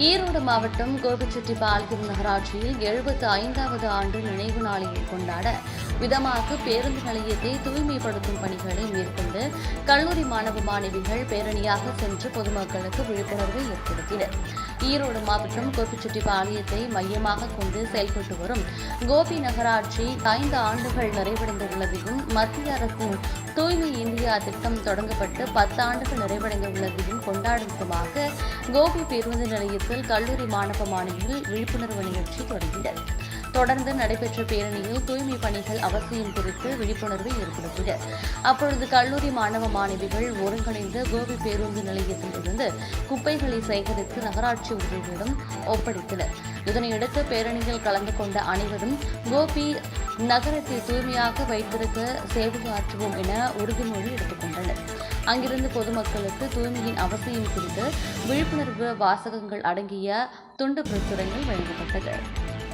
ஈரோடு மாவட்டம் கோபிச்செட்டிப்பாளையம் நகராட்சியில் 75வது ஆண்டு நினைவு நாளை கொண்டாட விதமாக பேருந்து நிலையத்தை தூய்மைப்படுத்தும் பணிகளை மேற்கொண்டு கல்லூரி மாணவ மாணவிகள் பேரணியாக சென்று பொதுமக்களுக்கு விழிப்புணர்வை ஏற்படுத்தினர். ஈரோடு மாவட்டம் கோபிச்செட்டிப்பாளையத்தை மையமாக கொண்டு செயல்பட்டு வரும் கோபி நகராட்சி 5 ஆண்டுகள் நிறைவடைந்துள்ளதையும் மத்திய அரசின் தூய்மை இந்தியா திட்டம் தொடங்கப்பட்டு 10 ஆண்டுகள் நிறைவடைந்துள்ளதையும் கொண்டாடும் விதமாக கோபி பேருந்து நிலையத்தில் கல்லூரி மாணவ மாணவிகள் விழிப்புணர்வு நிகழ்ச்சி தொடங்கினர். தொடர்ந்து நடைபெற்ற பேரணியில் தூய்மை பணிகள் அவசியம் குறித்து விழிப்புணர்வை ஏற்படுத்தினர். அப்பொழுது கல்லூரி மாணவ மாணவிகள் ஒருங்கிணைந்து கோபி பேருந்து நிலையத்தில் இருந்து குப்பைகளை சேகரித்து நகராட்சி உதவியிடம் ஒப்படைத்தனர். இதனையடுத்து பேரணியில் கலந்து கொண்ட அனைவரும் கோபி நகரத்தை தூய்மையாக வைத்திருக்க சேவையாற்றுவோம் என உறுதிமொழி எடுத்துக் கொண்டனர். அங்கிருந்து பொதுமக்களுக்கு தூய்மையின் அவசியம் குறித்து விழிப்புணர்வு வாசகங்கள் அடங்கிய துண்டு பிரசுரங்கள் வழங்கப்பட்டது.